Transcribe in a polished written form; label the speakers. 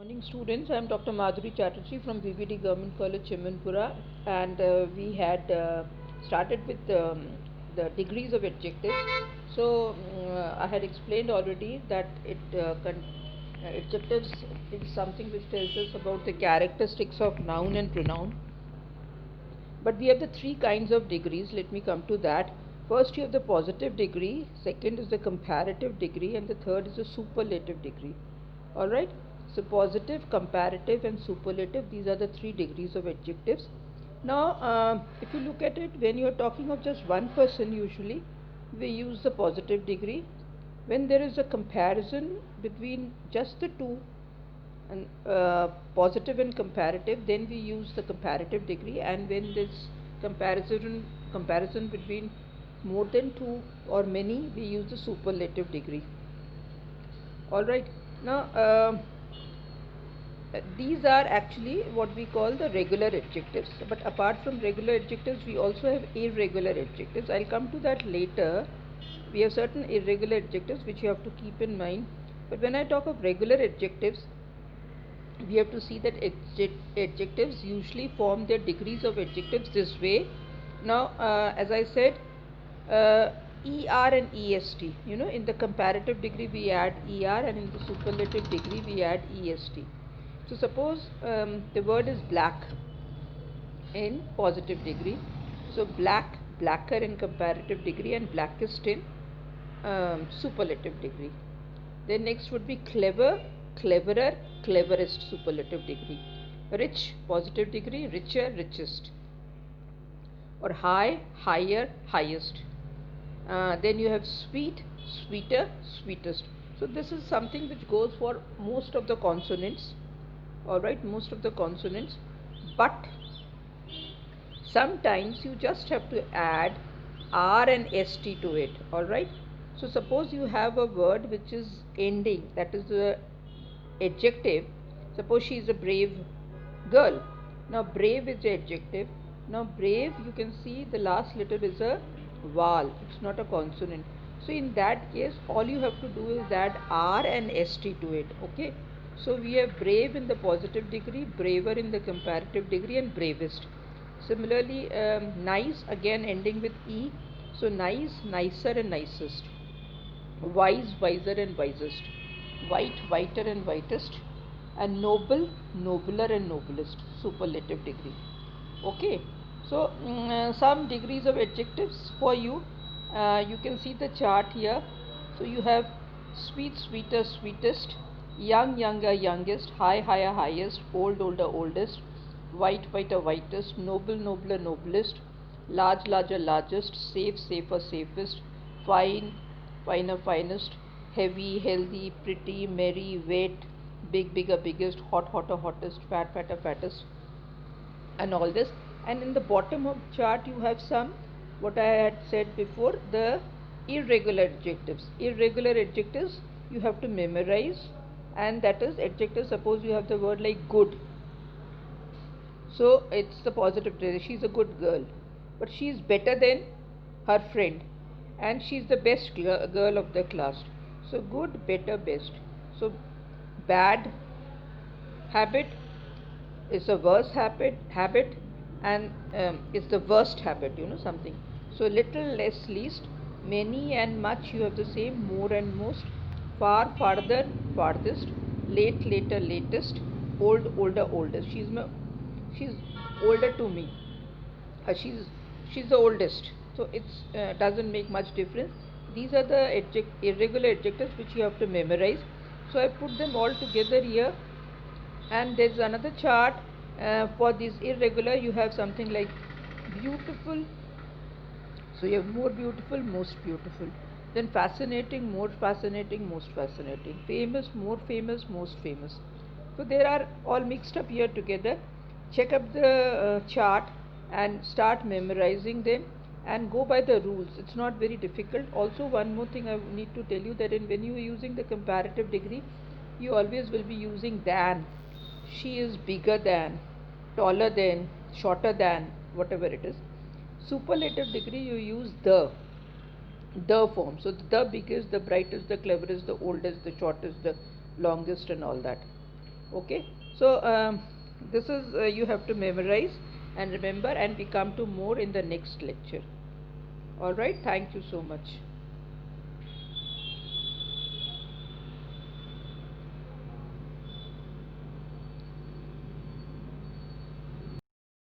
Speaker 1: Morning students, I am Dr. Madhuri Chatterjee from VVD Government College, Chimanpura, and we had started with the degrees of adjectives. So I had explained already that adjectives is something which tells us about the characteristics of noun and pronoun. But we have the three kinds of degrees. Let me come to that. First, you have the positive degree, second is the comparative degree, and the third is the superlative degree. Alright, so positive, comparative, and superlative, these are the three degrees of adjectives. Now, if you look at it, when you are talking of just one person, usually we use the positive degree. When there is a comparison between just the two, and positive and comparative, then we use the comparative degree, and when this comparison between more than two or many, we use the superlative degree. All right, now these are actually what we call the regular adjectives, but apart from regular adjectives we also have irregular adjectives. I'll come to that later. We have certain irregular adjectives which you have to keep in mind, but when I talk of regular adjectives, we have to see that adjectives usually form their degrees of adjectives this way. Now, as I said, ER and EST. In the comparative degree we add ER, and in the superlative degree we add EST. So suppose the word is black in positive degree. So black, blacker in comparative degree, and blackest in superlative degree. Then next would be clever, cleverer, cleverest, superlative degree. Rich, positive degree, richer, richest. Or high, higher, highest. Then you have sweet, sweeter, sweetest. So this is something which goes for most of the consonants. Alright, most of the consonants. But sometimes you just have to add R and ST to it. Alright. So suppose you have a word which is ending, that is the adjective. Suppose she is a brave girl. Now brave is the adjective. Now brave, you can see the last letter is a vowel, it's not a consonant. So in that case, all you have to do is add R and ST to it. Okay. So we have brave in the positive degree, braver in the comparative degree, and bravest. Similarly, nice, again ending with E. So nice, nicer, and nicest. Wise, wiser, and wisest. White, whiter, and whitest. And noble, nobler, and noblest. Superlative degree. Okay. So some degrees of adjectives for you. You can see the chart here. So you have sweet, sweeter, sweetest. Young, younger, youngest. High, higher, highest. Old, older, oldest. White, whiter, whitest. Noble, nobler, noblest. Large, larger, largest. Safe, safer, safest. Fine, finer, finest. Heavy, healthy, pretty, merry, wet. Big, bigger, biggest. Hot, hotter, hottest. Fat, fatter, fattest. And all this. And in the bottom of the chart you have some, what I had said before, the irregular adjectives. Irregular adjectives you have to memorize, and that is adjective. Suppose you have the word like good. So it's the positive phrase. She's a good girl, but she is better than her friend, and she's the best girl of the class. So good, better, best. So bad habit is the worst habit, and is the worst habit, something. So little, less, least. Many and much, you have the same. More and most. Far, farther, farthest. Late, later, latest. Old, older, oldest. She's older to me. She's the oldest. So it's doesn't make much difference. These are the irregular adjectives which you have to memorize. So I put them all together here. And there's another chart for this irregular. You have something like beautiful. So you have more beautiful, most beautiful. Then fascinating, more fascinating, most fascinating. Famous, more famous, most famous. So they are all mixed up here together. Check up the chart and start memorizing them, and go by the rules. It's not very difficult. Also, one more thing I need to tell you, that when you are using the comparative degree, you always will be using than. She is bigger than, taller than, shorter than, whatever it is. Superlative degree, you use the form. So the biggest, the brightest, the cleverest, the oldest, the shortest, the longest, and all that. Okay, so this is you have to memorize and remember, and we come to more in the next lecture. All right, thank you so much.